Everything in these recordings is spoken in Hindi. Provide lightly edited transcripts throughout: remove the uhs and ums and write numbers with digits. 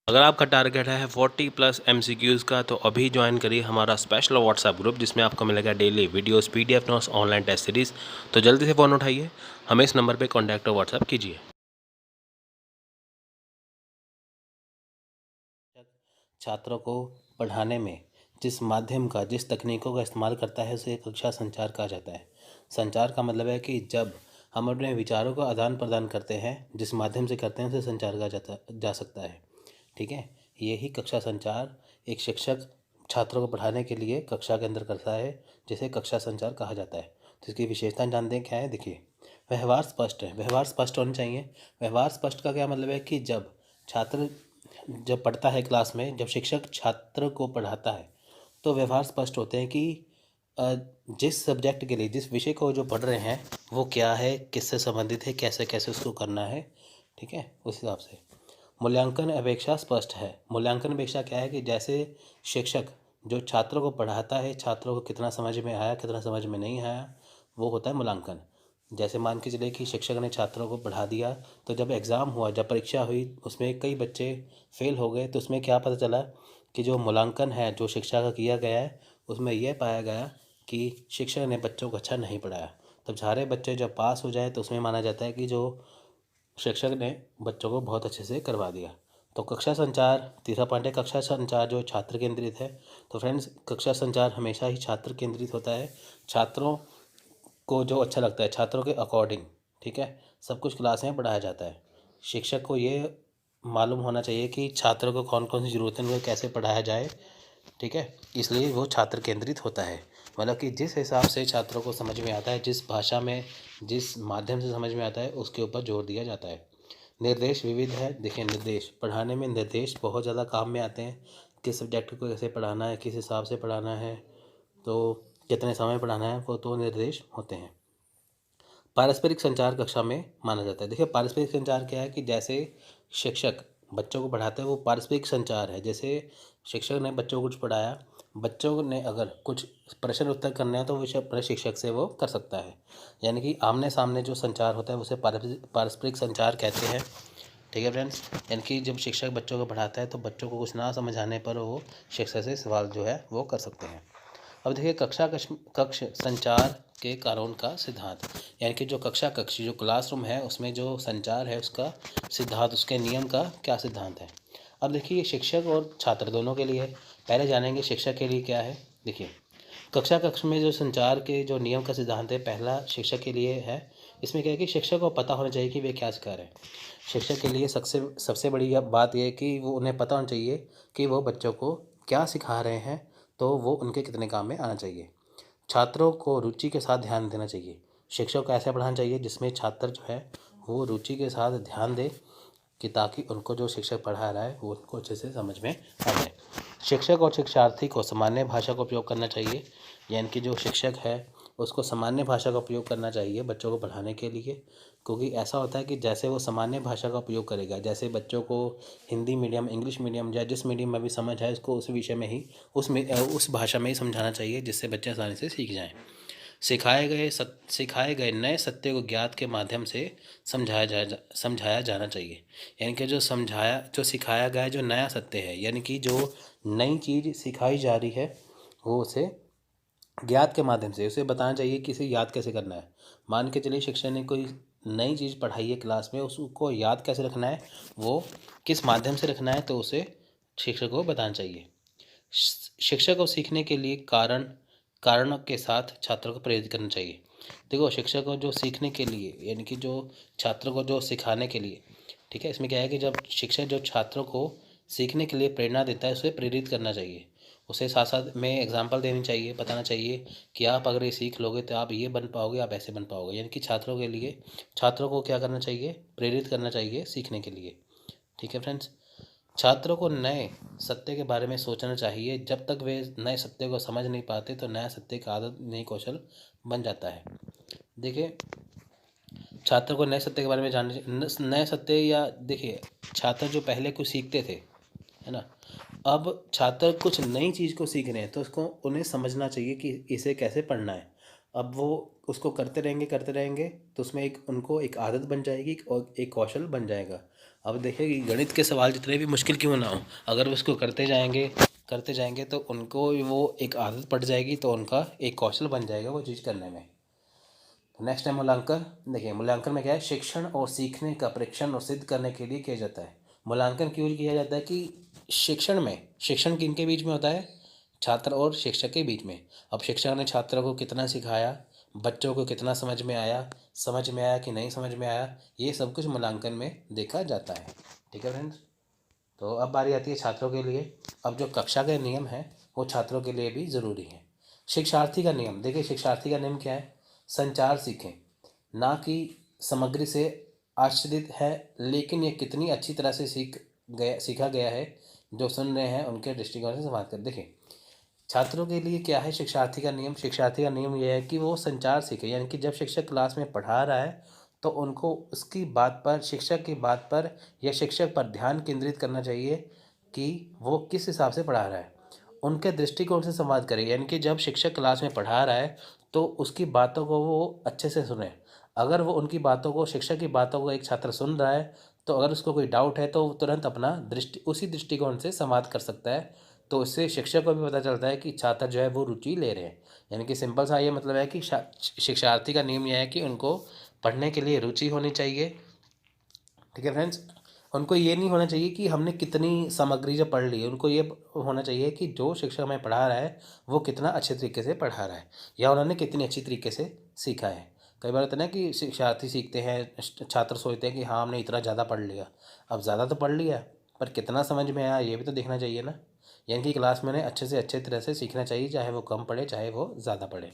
अगर आपका टारगेट है 40+ MCQs का तो अभी ज्वाइन करिए हमारा स्पेशल व्हाट्सएप ग्रुप, जिसमें आपको मिलेगा daily videos, PDF notes, online test series. तो जल्दी से फ़ोन उठाइए, हमें इस नंबर पे कॉन्टैक्ट और व्हाट्सएप कीजिए। छात्रों को पढ़ाने में जिस माध्यम का, जिस तकनीकों का इस्तेमाल करता है उसे कक्षा संचार कहा जाता है। संचार का मतलब है कि जब हम अपने विचारों का आदान प्रदान करते हैं, जिस माध्यम से करते हैं उसे संचार कहा जा सकता है। ठीक है, यही कक्षा संचार एक शिक्षक छात्रों को पढ़ाने के लिए कक्षा के अंदर करता है, जिसे कक्षा संचार कहा जाता है। तो इसकी विशेषताएं जानते हैं क्या है। देखिए, व्यवहार स्पष्ट है, व्यवहार स्पष्ट होना चाहिए। व्यवहार स्पष्ट का क्या मतलब है कि जब पढ़ता है क्लास में, जब शिक्षक छात्र को पढ़ाता है तो व्यवहार स्पष्ट होते हैं कि जिस सब्जेक्ट के लिए, जिस विषय को जो पढ़ रहे हैं वो क्या है, किससे संबंधित है, कैसे कैसे उसको करना है। ठीक है, उस हिसाब से। मूल्यांकन अपेक्षा स्पष्ट है। मूल्यांकन अपेक्षा क्या है कि जैसे शिक्षक जो छात्रों को पढ़ाता है, छात्रों को कितना समझ में आया, कितना समझ में नहीं आया, वो होता है मूल्यांकन। जैसे मान के चले कि शिक्षक ने छात्रों को पढ़ा दिया, तो जब एग्ज़ाम हुआ, जब परीक्षा हुई, उसमें कई बच्चे फेल हो गए, तो उसमें क्या पता चला कि जो मूल्यांकन है, जो शिक्षा का किया गया है, उसमें यह पाया गया कि शिक्षक ने बच्चों को अच्छा नहीं पढ़ाया। तब सारे बच्चे जब पास हो जाए तो उसमें माना जाता है कि जो शिक्षक ने बच्चों को बहुत अच्छे से करवा दिया। तो कक्षा संचार, तीसरा पॉइंट है कक्षा संचार जो छात्र केंद्रित है। तो फ्रेंड्स, कक्षा संचार हमेशा ही छात्र केंद्रित होता है। छात्रों को जो अच्छा लगता है, छात्रों के अकॉर्डिंग, ठीक है, सब कुछ क्लास में पढ़ाया जाता है। शिक्षक को ये मालूम होना चाहिए कि छात्रों को कौन कौन सी ज़रूरतें हैं, उनको कैसे पढ़ाया जाए। ठीक है, इसलिए वो छात्र केंद्रित होता है। मतलब कि जिस हिसाब से छात्रों को समझ में आता है, जिस भाषा में, जिस माध्यम से समझ में आता है, उसके ऊपर जोर दिया जाता है। निर्देश विविध है। देखिए, निर्देश पढ़ाने में निर्देश बहुत ज़्यादा काम में आते हैं। किस सब्जेक्ट को कैसे पढ़ाना है, किस हिसाब से पढ़ाना है, तो कितने समय पढ़ाना है, वो तो निर्देश होते हैं। पारस्परिक संचार कक्षा में माना जाता है। देखिए, पारस्परिक संचार क्या है कि जैसे शिक्षक बच्चों को पढ़ाते हैं, वो पारस्परिक संचार है। जैसे शिक्षक ने बच्चों को कुछ पढ़ाया, बच्चों ने अगर कुछ प्रश्न उत्तर करने हैं तो वो अपने शिक्षक से वो कर सकता है। यानी कि आमने सामने जो संचार होता है उसे पारस्परिक संचार कहते हैं। ठीक है फ्रेंड्स, यानी कि जब शिक्षक बच्चों को पढ़ाता है तो बच्चों को कुछ ना समझ आने पर वो शिक्षक से सवाल जो है वो कर सकते हैं। अब देखिए, कक्ष संचार के कानून का सिद्धांत, यानी कि जो कक्ष जो क्लासरूम है उसमें जो संचार है उसका सिद्धांत, उसके नियम का क्या सिद्धांत है। अब देखिए, ये शिक्षक और छात्र दोनों के लिए है। पहले जानेंगे शिक्षक के लिए क्या है। देखिए, कक्ष में जो संचार के जो नियम का सिद्धांत है, पहला शिक्षक के लिए है। इसमें क्या है कि शिक्षक को पता होना चाहिए कि वे क्या सिखा रहे हैं। शिक्षक के लिए सबसे सबसे बड़ी बात यह है कि वो उन्हें पता होना चाहिए कि वो बच्चों को क्या सिखा रहे हैं, तो वो उनके कितने काम में आना चाहिए। छात्रों को रुचि के साथ ध्यान देना चाहिए। शिक्षक को ऐसे पढ़ाना चाहिए जिसमें छात्र जो है वो रुचि के साथ ध्यान दे, कि ताकि उनको जो शिक्षक पढ़ा रहा है वो उनको अच्छे से समझ में आ जाए। शिक्षक और शिक्षार्थी को सामान्य भाषा का उपयोग करना चाहिए। यानी कि जो शिक्षक है उसको सामान्य भाषा का उपयोग करना चाहिए बच्चों को पढ़ाने के लिए। क्योंकि ऐसा होता है कि जैसे वो सामान्य भाषा का उपयोग करेगा, जैसे बच्चों को हिंदी मीडियम, इंग्लिश मीडियम या जिस मीडियम में भी समझ है, उसको उस विषय में ही, उस भाषा में ही समझाना चाहिए, जिससे बच्चे आसानी से सीख जाएँ। सिखाए गए नए सत्य को ज्ञात के माध्यम से समझाया जाना चाहिए। यानी कि जो सिखाया गया जो नया सत्य है, यानी कि जो नई चीज़ सिखाई जा रही है, वो उसे ज्ञात के माध्यम से उसे बताना चाहिए कि इसे याद कैसे करना है। मान के चलिए, शिक्षक ने कोई नई चीज़ पढ़ाई है क्लास में, उसको याद कैसे रखना है, वो किस माध्यम से रखना है, तो उसे शिक्षक को बताना चाहिए। शिक्षक को सीखने के लिए कारणों के साथ छात्रों को प्रेरित करना चाहिए। देखो, शिक्षक को जो सीखने के लिए, यानी कि जो छात्रों को जो सिखाने के लिए, ठीक है, इसमें क्या है कि जब शिक्षक जो छात्रों को सीखने के लिए प्रेरणा देता है, उसे प्रेरित करना चाहिए। उसे साथ साथ में एग्जाम्पल देनी चाहिए, बताना चाहिए कि आप अगर ये सीख लोगे तो आप ये बन पाओगे, आप ऐसे बन पाओगे। यानी कि छात्रों को क्या करना चाहिए, प्रेरित करना चाहिए सीखने के लिए। ठीक है फ्रेंड्स, छात्रों को नए सत्य के बारे में सोचना चाहिए। जब तक वे नए सत्य को समझ नहीं पाते तो नया सत्य का आदत नई कौशल बन जाता है। देखिए, छात्र को नए सत्य के बारे में जानने, नए सत्य, या देखिए, छात्र जो पहले कुछ सीखते थे, है ना, अब छात्र कुछ नई चीज़ को सीख रहे हैं, तो उसको उन्हें समझना चाहिए कि इसे कैसे पढ़ना है। अब वो उसको करते रहेंगे तो उसमें एक उनको एक आदत बन जाएगी और एक कौशल बन जाएगा। अब देखिए कि गणित के सवाल जितने भी मुश्किल क्यों ना हो, अगर वो उसको करते जाएंगे तो उनको वो एक आदत पड़ जाएगी, तो उनका एक कौशल बन जाएगा वो चीज़ करने में। नेक्स्ट है मूल्यांकन। देखिए मूल्यांकन में क्या है, शिक्षण और सीखने का परीक्षण और सिद्ध करने के लिए किया जाता है। मूल्यांकन क्यों किया जाता है कि शिक्षण किनके बीच में होता है, छात्र और शिक्षक के बीच में। अब शिक्षक ने छात्रों को कितना सिखाया, बच्चों को कितना समझ में आया कि नहीं समझ में आया, ये सब कुछ मूल्यांकन में देखा जाता है। ठीक है फ्रेंड्स। तो अब बारी आती है छात्रों के लिए। अब जो कक्षा के नियम हैं वो छात्रों के लिए भी ज़रूरी है। शिक्षार्थी का नियम, देखिए शिक्षार्थी का नियम क्या है, संचार सीखें, ना कि सामग्री से आच्छादित है, लेकिन ये कितनी अच्छी तरह से सीखा गया है, जो सुन रहे हैं उनके दृष्टिकोण से संवाद कर। देखिए छात्रों के लिए क्या है शिक्षार्थी का नियम यह है कि वो संचार सीखे, यानी कि जब शिक्षक क्लास में पढ़ा रहा है तो उनको उसकी बात पर, शिक्षक की बात पर या शिक्षक पर ध्यान केंद्रित करना चाहिए कि वो किस हिसाब से पढ़ा रहा है, उनके दृष्टिकोण से संवाद करें। यानी कि जब शिक्षक क्लास में पढ़ा रहा है तो उसकी बातों को वो अच्छे से सुने। अगर वो उनकी बातों को, शिक्षक की बातों को एक छात्र सुन रहा है तो अगर उसको कोई डाउट है तो वो तुरंत अपना उसी दृष्टिकोण से संवाद कर सकता है। तो इससे शिक्षक को भी पता चलता है कि छात्र जो है वो रुचि ले रहे हैं। यानी कि सिंपल सा ये मतलब है कि शिक्षार्थी का नियम यह है कि उनको पढ़ने के लिए रुचि होनी चाहिए। ठीक है फ्रेंड्स। उनको ये नहीं होना चाहिए कि हमने कितनी सामग्री जो पढ़ ली है, उनको ये होना चाहिए कि जो शिक्षक हमें पढ़ा रहा है वो कितना अच्छे तरीके से पढ़ा रहा है, या उन्होंने कितनी अच्छी तरीके से सीखा है। कई बार होता है ना कि शिक्षार्थी सीखते हैं, छात्र सोचते हैं कि हाँ हमने इतना ज़्यादा पढ़ लिया। अब ज़्यादा तो पढ़ लिया, पर कितना समझ में आया ये भी तो देखना चाहिए ना। यानी कि क्लास में उन्हें अच्छे से अच्छे तरह से सीखना चाहिए, चाहे वो कम पढ़े चाहे वो ज़्यादा पढ़े।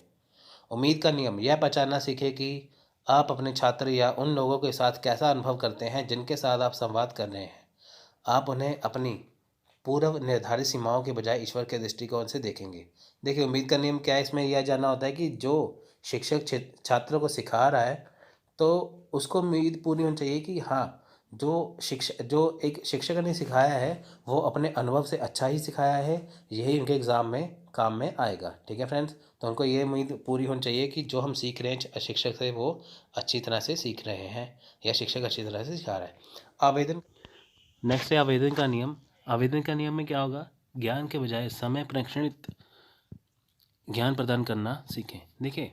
उम्मीद का नियम, यह पहचानना सीखें कि आप अपने छात्र या उन लोगों के साथ कैसा अनुभव करते हैं जिनके साथ आप संवाद कर रहे हैं। आप उन्हें अपनी पूर्व निर्धारित सीमाओं के बजाय ईश्वर के दृष्टिकोण से देखेंगे। देखिए उम्मीद का नियम क्या है, इसमें यह जानना होता है कि जो शिक्षक छात्रों को सिखा रहा है तो उसको उम्मीद पूरी होनी चाहिए कि हाँ, जो एक शिक्षक ने सिखाया है वो अपने अनुभव से अच्छा ही सिखाया है, यही उनके एग्ज़ाम में काम में आएगा। ठीक है फ्रेंड्स। तो हमको ये उम्मीद पूरी होनी चाहिए कि जो हम सीख रहे हैं शिक्षक से वो अच्छी तरह से सीख रहे हैं या शिक्षक अच्छी तरह से सिखा रहा है। आवेदन। नेक्स्ट है आवेदन का नियम। आवेदन का नियम में क्या होगा, ज्ञान के बजाय समय प्रेक्षणित ज्ञान प्रदान करना सीखें। देखिए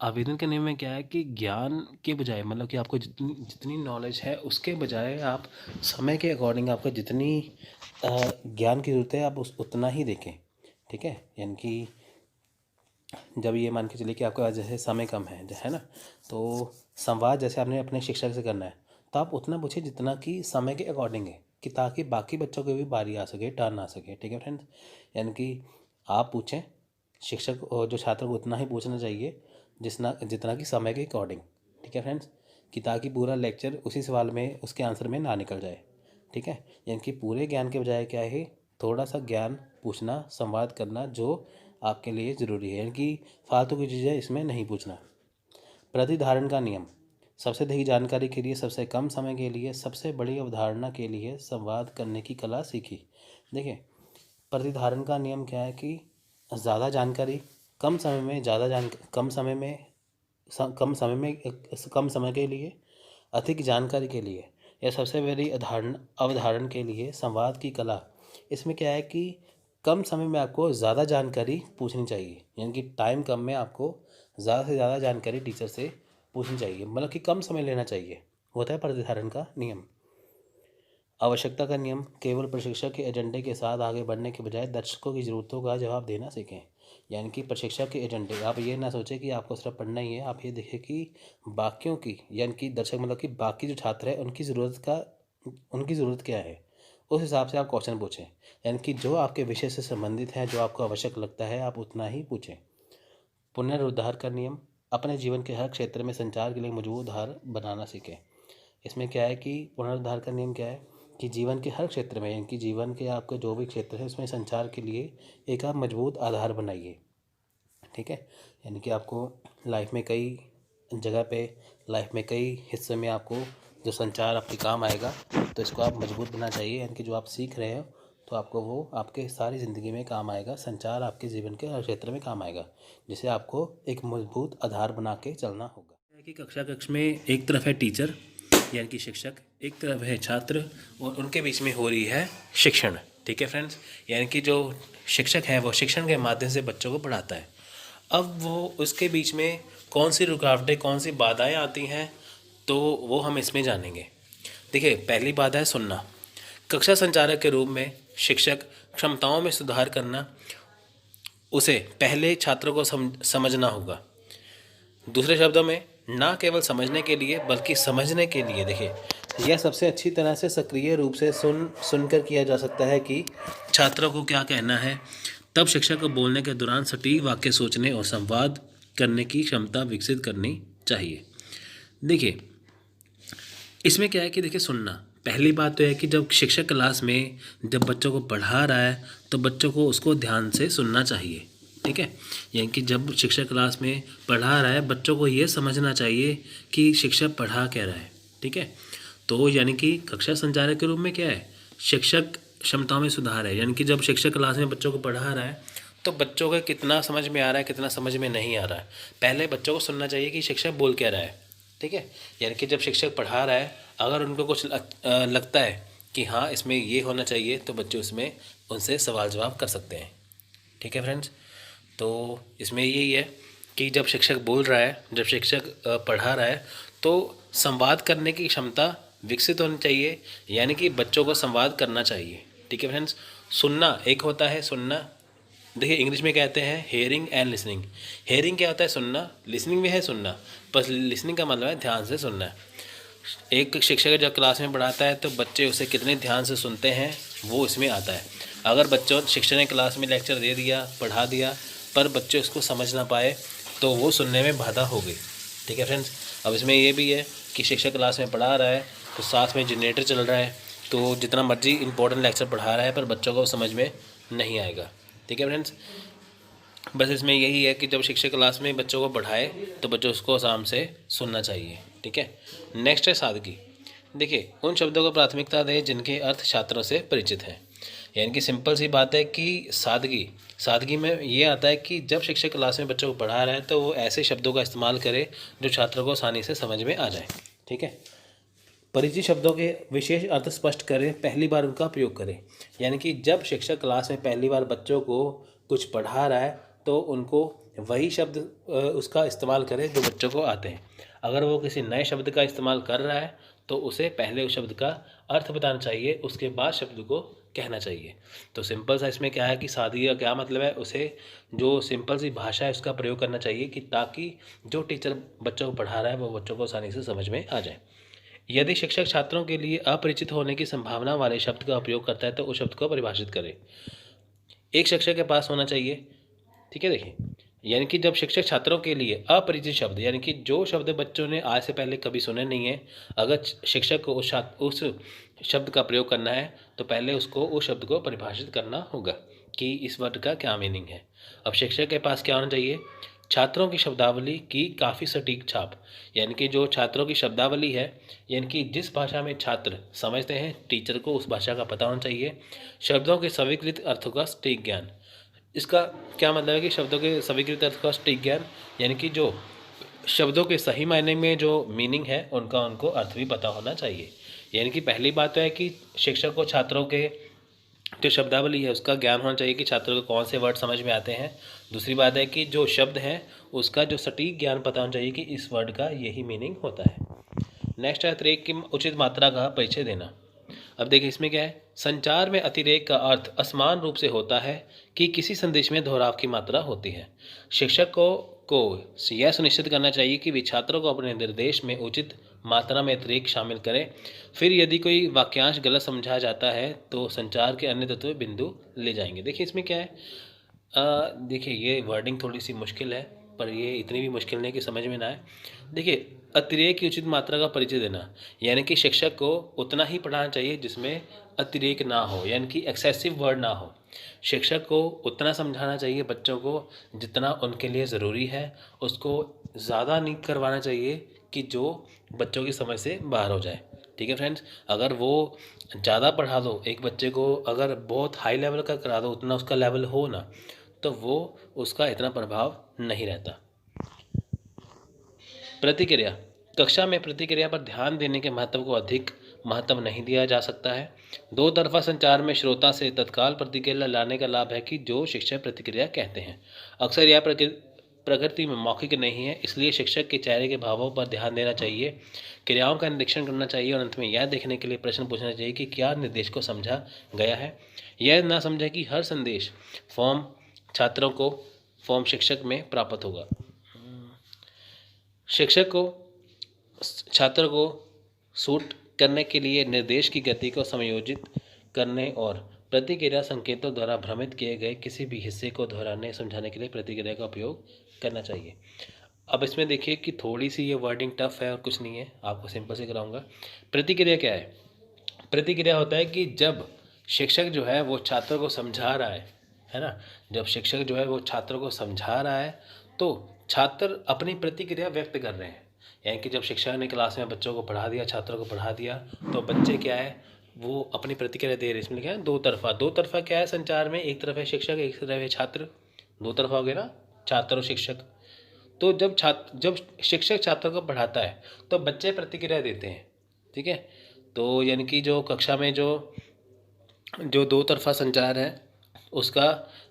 आवेदन के नियम में क्या है कि ज्ञान के बजाय, मतलब कि आपको जितनी जितनी नॉलेज है उसके बजाय आप समय के अकॉर्डिंग आपको जितनी ज्ञान की ज़रूरत है आप उतना ही देखें। ठीक है। यानी कि जब ये मान के चलिए कि आपका जैसे समय कम है ना, तो संवाद जैसे आपने अपने शिक्षक से करना है तो आप उतना पूछिए जितना कि समय के अकॉर्डिंग है, कि ताकि बाकी बच्चों की भी बारी आ सके, टर्न आ सके। ठीक है फ्रेंड्स। यानी कि आप पूछें, शिक्षक और जो छात्र को उतना ही पूछना चाहिए जितना कि समय के अकॉर्डिंग। ठीक है फ्रेंड्स। कि ताकि पूरा लेक्चर उसी सवाल में, उसके आंसर में ना निकल जाए। ठीक है। यानी कि पूरे ज्ञान के बजाय क्या है, थोड़ा सा ज्ञान पूछना, संवाद करना जो आपके लिए ज़रूरी है, यानी कि फालतू की चीज़ें इसमें नहीं पूछना। प्रतिधारण का नियम, सबसे अधिक जानकारी के लिए सबसे कम समय के लिए सबसे बड़ी अवधारणा के लिए संवाद करने की कला सीखी। देखिए प्रतिधारण का नियम क्या है कि ज़्यादा जानकारी कम समय में, कम समय के लिए, अधिक जानकारी के लिए, या सबसे बड़ी अवधारण के लिए संवाद की कला। इसमें क्या है कि कम समय में आपको ज़्यादा जानकारी पूछनी चाहिए, यानी कि टाइम कम में आपको ज़्यादा से ज़्यादा जानकारी टीचर से पूछनी चाहिए, मतलब कि कम समय लेना चाहिए, होता है प्रतिधारण का नियम। आवश्यकता का नियम, केवल प्रशिक्षक के एजेंडे के साथ आगे बढ़ने के बजाय दर्शकों की ज़रूरतों का जवाब देना सीखें। यानी कि प्रशिक्षक के एजेंडे, आप ये ना सोचें कि आपको सिर्फ पढ़ना ही है, आप ये देखें कि बाकियों की, यानी कि दर्शक मतलब कि बाकी जो छात्र है उनकी ज़रूरत क्या है, उस हिसाब से आप क्वेश्चन पूछें। यानी कि जो आपके विषय से संबंधित है, जो आपको आवश्यक लगता है, आप उतना ही पूछें। पुनरुद्धार का नियम, अपने जीवन के हर क्षेत्र में संचार के लिए मजबूत आधार बनाना सीखें। इसमें क्या है कि पुनरुद्धार का नियम क्या है कि जीवन के हर क्षेत्र में, यानी कि जीवन के आपके जो भी क्षेत्र है उसमें संचार के लिए एक आप मजबूत आधार बनाइए। ठीक है। यानी कि आपको लाइफ में कई जगह पे, लाइफ में कई हिस्से में आपको जो संचार आपके काम आएगा, तो इसको आप मजबूत बनाना चाहिए। यानी कि जो आप सीख रहे हो तो आपको वो आपके सारी ज़िंदगी में काम आएगा। संचार आपके जीवन के हर क्षेत्र में काम आएगा, जिसे आपको एक मजबूत आधार बना के चलना होगा। कि कक्षा कक्ष में एक तरफ है टीचर यानी कि शिक्षक, एक तरफ है छात्र, और उनके बीच में हो रही है शिक्षण। ठीक है फ्रेंड्स, यानी कि जो शिक्षक है वो शिक्षण के माध्यम से बच्चों को पढ़ाता है। अब वो उसके बीच में कौन सी रुकावटें, कौन सी बाधाएं आती हैं, तो वो हम इसमें जानेंगे। देखिए, पहली बाधा है सुनना। कक्षा संचालक के रूप में शिक्षक क्षमताओं में सुधार करना, उसे पहले छात्रों को समझना होगा। दूसरे शब्दों में, ना केवल समझने के लिए बल्कि समझने के लिए। देखिए, यह सबसे अच्छी तरह से सक्रिय रूप से सुनकर किया जा सकता है कि छात्रों को क्या कहना है। तब शिक्षक को बोलने के दौरान सटीक वाक्य सोचने और संवाद करने की क्षमता विकसित करनी चाहिए। देखिए, इसमें क्या है कि देखिए, सुनना, पहली बात तो है कि जब शिक्षक क्लास में जब बच्चों को पढ़ा रहा है तो बच्चों को उसको ध्यान से सुनना चाहिए। ठीक है, यानी कि जब शिक्षक क्लास में पढ़ा रहा है, बच्चों को ये समझना चाहिए कि शिक्षक पढ़ा क्या रहा है। ठीक है, तो यानी कि कक्षा संचालक के रूप में क्या है, शिक्षक क्षमताओं में सुधार है। यानी कि जब शिक्षक क्लास में बच्चों को पढ़ा रहा है तो बच्चों को कितना समझ में आ रहा है, कितना समझ में नहीं आ रहा है, पहले बच्चों को सुनना चाहिए कि शिक्षक बोल क्या रहा है। ठीक है, यानी कि जब शिक्षक पढ़ा रहा है, अगर उनको कुछ लगता है कि हाँ इसमें ये होना चाहिए, तो बच्चे उसमें उनसे सवाल जवाब कर सकते हैं। ठीक है फ्रेंड्स, तो इसमें यही है कि जब शिक्षक बोल रहा है, जब शिक्षक पढ़ा रहा है, तो संवाद करने की क्षमता विकसित होनी चाहिए, यानी कि बच्चों को संवाद करना चाहिए। ठीक है फ्रेंड्स, सुनना एक होता है सुनना। देखिए, इंग्लिश में कहते हैं हेयरिंग एंड लिसनिंग। हेयरिंग क्या होता है, सुनना, लिसनिंग भी है सुनना, पर लिसनिंग का मतलब है ध्यान से सुनना। एक शिक्षक जब क्लास में पढ़ाता है तो बच्चे उसे कितने ध्यान से सुनते हैं वो इसमें आता है। अगर बच्चों शिक्षक ने क्लास में लेक्चर दे दिया, पढ़ा दिया, पर बच्चे उसको समझ ना पाए तो वो सुनने में बाधा हो गई। ठीक है फ्रेंड्स, अब इसमें ये भी है कि शिक्षक क्लास में पढ़ा रहा है तो साथ में जनरेटर चल रहा है, तो जितना मर्जी इंपॉर्टेंट लेक्चर पढ़ा रहा है पर बच्चों को समझ में नहीं आएगा। ठीक है फ्रेंड्स, बस इसमें यही है कि जब शिक्षक क्लास में बच्चों को पढ़ाए तो बच्चों उसको आराम से सुनना चाहिए। ठीक है, नेक्स्ट है सादगी। देखिए, उन शब्दों को प्राथमिकता दें जिनके अर्थ छात्रों से परिचित हैं। यानी कि सिंपल सी बात है कि सादगी में ये आता है कि जब शिक्षक क्लास में बच्चों को पढ़ा रहा है तो वो ऐसे शब्दों का इस्तेमाल करे जो छात्रों को आसानी से समझ में आ जाए। ठीक है, परिचित शब्दों के विशेष अर्थ स्पष्ट करें, पहली बार उनका प्रयोग करें। यानी कि जब शिक्षक क्लास में पहली बार बच्चों को कुछ पढ़ा रहा है तो उनको वही शब्द उसका इस्तेमाल करें जो बच्चों को आते हैं। अगर वो किसी नए शब्द का इस्तेमाल कर रहा है तो उसे पहले उस शब्द का अर्थ बताना चाहिए, उसके बाद शब्द को कहना चाहिए। तो सिंपल सा इसमें क्या है कि सादगी का क्या मतलब है, उसे जो सिंपल सी भाषा है उसका प्रयोग करना चाहिए कि ताकि जो टीचर बच्चों को पढ़ा रहा है वो बच्चों को आसानी से समझ में आ जाए। यदि शिक्षक छात्रों के लिए अपरिचित होने की संभावना वाले शब्द का उपयोग करता है तो उस शब्द को परिभाषित करें। एक शिक्षक के पास होना चाहिए। ठीक है, देखिए, यानी कि जब शिक्षक छात्रों के लिए अपरिचित शब्द, यानी कि जो शब्द बच्चों ने आज से पहले कभी सुने नहीं है, अगर शिक्षक को उस शब्द का प्रयोग करना है तो पहले उसको उस शब्द को परिभाषित करना होगा कि इस वर्ड का क्या मीनिंग है। अब शिक्षक के पास क्या होना चाहिए, छात्रों की शब्दावली की काफ़ी सटीक छाप। यानी कि जो छात्रों की शब्दावली है, यानी कि जिस भाषा में छात्र समझते हैं, टीचर को उस भाषा का पता होना चाहिए। शब्दों के स्वीकृत अर्थों का सटीक ज्ञान। इसका क्या मतलब है कि शब्दों के स्वीकृत अर्थ का सटीक ज्ञान, यानी कि जो शब्दों के सही मायने में जो मीनिंग है उनको अर्थ भी पता होना चाहिए। यानी कि पहली बात तो है कि शिक्षक को छात्रों के जो शब्दावली है उसका ज्ञान होना चाहिए कि छात्रों को कौन से वर्ड समझ में आते हैं। दूसरी बात है कि जो शब्द हैं उसका जो सटीक ज्ञान पता होना चाहिए कि इस वर्ड का यही मीनिंग होता है। नेक्स्ट है अतिरेक की उचित मात्रा का परिचय देना। अब देखिए, इसमें क्या है, संचार में अतिरेक का अर्थ असमान रूप से होता है कि किसी संदेश में दोहराव की मात्रा होती है। शिक्षक को यह सुनिश्चित करना चाहिए कि वे छात्रों को अपने निर्देश में उचित मात्रा में अतिरेक शामिल करें। फिर यदि कोई वाक्यांश गलत समझा जाता है तो संचार के अन्य तत्व बिंदु ले जाएंगे। देखिए, इसमें क्या है, देखिए ये वर्डिंग थोड़ी सी मुश्किल है पर ये इतनी भी मुश्किल नहीं कि समझ में ना आए। देखिए, अतिरेक की उचित मात्रा का परिचय देना, यानी कि शिक्षक को उतना ही पढ़ाना चाहिए जिसमें अतिरेक ना हो, यानी कि एक्सेसिव वर्ड ना हो। शिक्षक को उतना समझाना चाहिए बच्चों को जितना उनके लिए ज़रूरी है, उसको ज़्यादा नहीं करवाना चाहिए कि जो बच्चों की समझ से बाहर हो जाए। ठीक है फ्रेंड्स। अगर वो ज़्यादा पढ़ा दो एक बच्चे को, अगर बहुत हाई लेवल का करा दो, उतना उसका लेवल हो ना, तो वो उसका इतना प्रभाव नहीं रहता। प्रतिक्रिया। कक्षा में प्रतिक्रिया पर ध्यान देने के महत्व को अधिक महत्व नहीं दिया जा सकता है। दो तरफा संचार में श्रोता से तत्काल प्रतिक्रिया लाने का लाभ है कि जो शिक्षक प्रतिक्रिया कहते हैं अक्सर यह प्रकृति में मौखिक नहीं है, इसलिए शिक्षक के चेहरे के भावों पर ध्यान देना चाहिए, क्रियाओं का निरीक्षण करना चाहिए और अंत में यह देखने के लिए प्रश्न पूछना चाहिए कि क्या निर्देश को समझा गया है। यह ना समझे कि हर संदेश फॉर्म छात्रों को फॉर्म शिक्षक में प्राप्त होगा। शिक्षक को छात्र को सूट करने के लिए निर्देश की गति को समायोजित करने और प्रतिक्रिया संकेतों द्वारा भ्रमित किए गए किसी भी हिस्से को दोहराने समझाने के लिए प्रतिक्रिया का उपयोग करना चाहिए। अब इसमें देखिए कि थोड़ी सी ये वर्डिंग टफ है और कुछ नहीं है, आपको सिंपल से कराऊंगा। प्रतिक्रिया क्या है? प्रतिक्रिया होता है कि जब शिक्षक जो है वो छात्र को समझा रहा है ना, जब शिक्षक जो है वो छात्र को समझा रहा है तो छात्र अपनी प्रतिक्रिया व्यक्त कर रहे हैं। यानी कि जब शिक्षक ने क्लास में बच्चों को पढ़ा दिया, छात्रों को पढ़ा दिया, तो बच्चे क्या है वो अपनी प्रतिक्रिया दे रहे हैं। इसमें क्या है दो तरफा क्या है संचार में, एक तरफ है शिक्षक एक तरफ है छात्र, दो तरफा हो गया ना, छात्र और शिक्षक। तो जब शिक्षक छात्र को पढ़ाता है तो बच्चे प्रतिक्रिया देते हैं, ठीक है। तो यानी कि जो कक्षा में जो जो दो तरफा संचार है उसका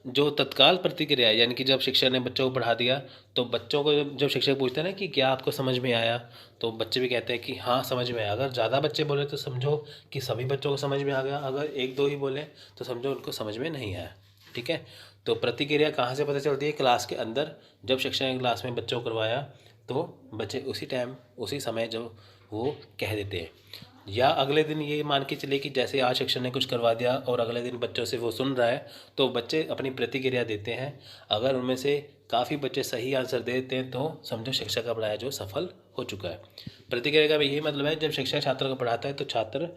जो तत्काल प्रतिक्रिया है, यानी कि जब शिक्षक ने बच्चों को पढ़ा दिया तो बच्चों को जब शिक्षक पूछते हैं ना कि क्या आपको समझ में आया, तो बच्चे भी कहते हैं कि हाँ समझ में आया। अगर ज़्यादा बच्चे बोले तो समझो कि सभी बच्चों को समझ में आ गया, अगर एक दो ही बोले तो समझो उनको समझ में नहीं आया, ठीक है। तो प्रतिक्रिया कहाँ से पता चलती है? क्लास के अंदर जब शिक्षक ने क्लास में बच्चों को करवाया तो बच्चे उसी टाइम उसी समय जो वो कह देते हैं, या अगले दिन ये मान के चले कि जैसे आज शिक्षक ने कुछ करवा दिया और अगले दिन बच्चों से वो सुन रहा है तो बच्चे अपनी प्रतिक्रिया देते हैं। अगर उनमें से काफ़ी बच्चे सही आंसर दे देते हैं तो समझो शिक्षक का पढ़ाया जो सफल हो चुका है। प्रतिक्रिया का भी यही मतलब है, जब शिक्षक छात्र को पढ़ाता है तो छात्र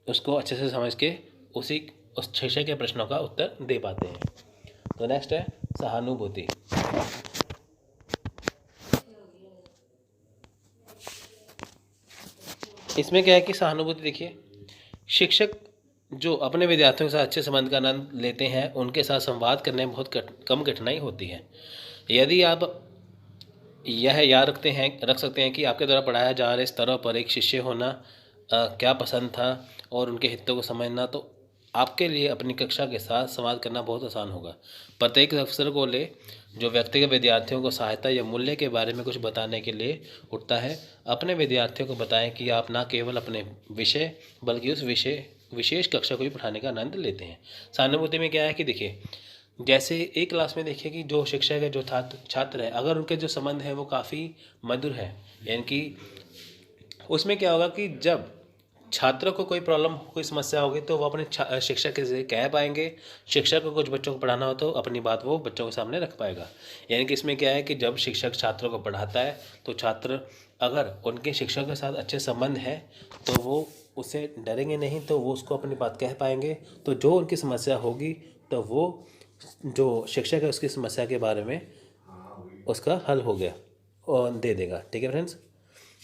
उसको अच्छे से समझ के उस शिक्षक के प्रश्नों का उत्तर दे पाते हैं। तो नेक्स्ट है सहानुभूति। इसमें क्या है कि सहानुभूति देखिए, शिक्षक जो अपने विद्यार्थियों के साथ अच्छे संबंध का आनंद लेते हैं उनके साथ संवाद करने में बहुत कम कठिनाई होती है। यदि आप यह याद रख सकते हैं कि आपके द्वारा पढ़ाया जा रहे स्तरों पर एक शिष्य होना क्या पसंद था और उनके हितों को समझना, तो आपके लिए अपनी कक्षा के साथ संवाद करना बहुत आसान होगा। प्रत्येक अवसर को ले जो व्यक्तिगत विद्यार्थियों को सहायता या मूल्य के बारे में कुछ बताने के लिए उठता है, अपने विद्यार्थियों को बताएं कि आप न केवल अपने विषय बल्कि उस विशेष कक्षा को भी पढ़ाने का आनंद लेते हैं। सहानुभूति में क्या है कि देखिए, जैसे एक क्लास में देखिए कि जो शिक्षक है जो छात्र है, अगर उनके जो संबंध है वो काफ़ी मधुर है, यानी कि उसमें क्या होगा कि जब छात्रों को कोई प्रॉब्लम कोई समस्या होगी तो वो अपने शिक्षक से कह पाएंगे। शिक्षक को कुछ बच्चों को पढ़ाना हो तो अपनी बात वो बच्चों के सामने रख पाएगा। यानी कि इसमें क्या है कि जब शिक्षक छात्रों को पढ़ाता है तो छात्र अगर उनके शिक्षक के साथ अच्छे संबंध हैं तो वो उससे डरेंगे नहीं, तो वो उसको अपनी बात कह पाएंगे। तो जो उनकी समस्या होगी तो वो जो शिक्षक है उसकी समस्या के बारे में उसका हल हो गया और दे देगा, ठीक है फ्रेंड्स।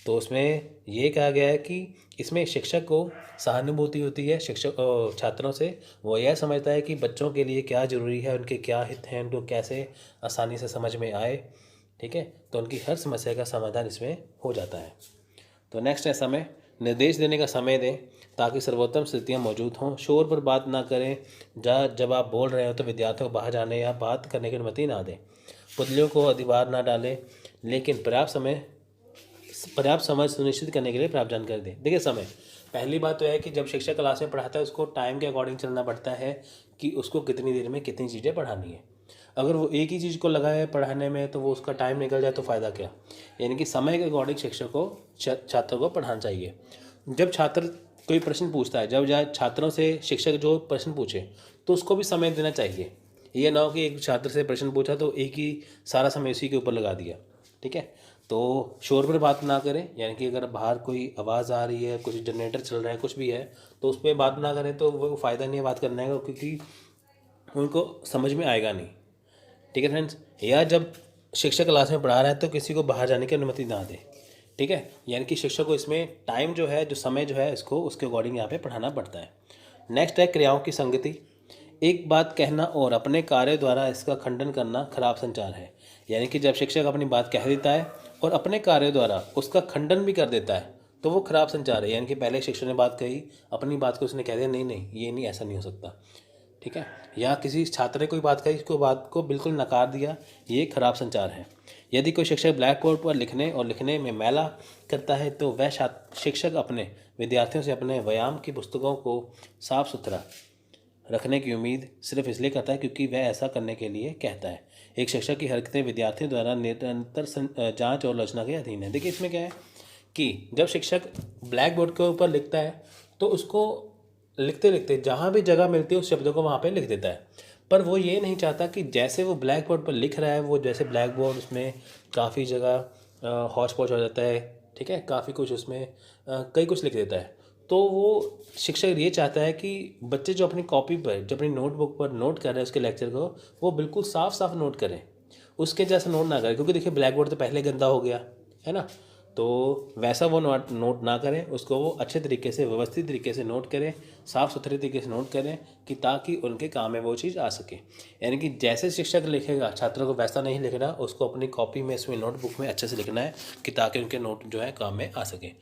तो उसमें ये कहा गया है कि इसमें शिक्षक को सहानुभूति होती है शिक्षक छात्रों से। वो यह समझता है कि बच्चों के लिए क्या ज़रूरी है, उनके क्या हित हैं, उनको कैसे आसानी से समझ में आए, ठीक है। तो उनकी हर समस्या का समाधान इसमें हो जाता है। तो नेक्स्ट है समय। निर्देश देने का समय दें ताकि सर्वोत्तम स्थितियाँ मौजूद हों। शोर पर बात ना करें, जब आप बोल रहे हो तो विद्यार्थियों को बाहर जाने या बात करने की अनुमति ना दें। पुतलियों को अधिभार ना डालें, लेकिन पर्याप्त समझ सुनिश्चित करने के लिए पर्याप्त जानकारी दें। देखिए समय, पहली बात तो है कि जब शिक्षक क्लास में पढ़ाता है उसको टाइम के अकॉर्डिंग चलना पड़ता है कि उसको कितनी देर में कितनी चीज़ें पढ़ानी है। अगर वो एक ही चीज़ को लगा है पढ़ाने में तो वो उसका टाइम निकल जाए तो फ़ायदा क्या। यानी कि समय के अकॉर्डिंग शिक्षक को छात्रों को पढ़ाना चाहिए। जब छात्र कोई प्रश्न पूछता है, जब छात्रों से शिक्षक जो प्रश्न पूछे तो उसको भी समय देना चाहिए। ये ना हो कि एक छात्र से प्रश्न पूछा तो एक ही सारा समय उसी के ऊपर लगा दिया, ठीक है। तो शोर पर बात ना करें, यानी कि अगर बाहर कोई आवाज़ आ रही है, कुछ जनरेटर चल रहा है, कुछ भी है, तो उस पर बात ना करें तो वो फ़ायदा नहीं है बात करने का, क्योंकि उनको समझ में आएगा नहीं, ठीक है फ्रेंड्स। या जब शिक्षक क्लास में पढ़ा रहा है तो किसी को बाहर जाने की अनुमति ना दें, ठीक ठीक है, यानी कि शिक्षक को इसमें टाइम जो है, जो समय जो है, इसको उसके अकॉर्डिंग यहाँ पे पढ़ाना पड़ता है। नेक्स्ट है क्रियाओं की संगति। एक बात कहना और अपने कार्य द्वारा इसका खंडन करना खराब संचार है। यानी कि जब शिक्षक अपनी बात कह देता है और अपने कार्य द्वारा उसका खंडन भी कर देता है तो वो खराब संचार है। यानी कि पहले शिक्षक ने बात कही, अपनी बात को उसने कह दिया नहीं नहीं ये नहीं, ऐसा नहीं हो सकता, ठीक है। या किसी छात्र ने कोई बात कही, उसको बात को बिल्कुल नकार दिया, ये खराब संचार है। यदि कोई शिक्षक ब्लैक बोर्ड पर लिखने में मैला करता है तो वह शिक्षक अपने विद्यार्थियों से अपने व्यायाम की पुस्तकों को साफ सुथरा रखने की उम्मीद सिर्फ इसलिए करता है क्योंकि वह ऐसा करने के लिए कहता है। एक शिक्षक की हरकतें विद्यार्थियों द्वारा निरंतर जांच और आलोचना के अधीन है। देखिए इसमें क्या है कि जब शिक्षक ब्लैक बोर्ड के ऊपर लिखता है तो उसको लिखते लिखते जहाँ भी जगह मिलती है उस शब्दों को वहाँ पे लिख देता है, पर वो ये नहीं चाहता कि जैसे वो ब्लैक बोर्ड पर लिख रहा है वो जैसे ब्लैक बोर्ड उसमें काफ़ी जगह हौच पौच हो जाता है, ठीक है, काफ़ी कुछ उसमें कई कुछ लिख देता है। तो वो शिक्षक ये चाहता है कि बच्चे जो अपनी कॉपी पर, जो अपनी नोटबुक पर नोट कर रहे हैं उसके लेक्चर को, वो बिल्कुल साफ साफ नोट करें, उसके जैसा नोट ना करें। क्योंकि देखिए ब्लैक बोर्ड तो पहले गंदा हो गया है ना, तो वैसा वो नोट ना करें, उसको वो अच्छे तरीके से व्यवस्थित तरीके से नोट करें, साफ़ सुथरे तरीके से नोट करें कि ताकि उनके काम में वो चीज़ आ सके। यानी कि जैसे शिक्षक लिखेगा छात्रों को वैसा नहीं लिखना, उसको अपनी कॉपी में, इसमें नोटबुक में अच्छे से लिखना है कि ताकि उनके नोट जो है काम में आ सके।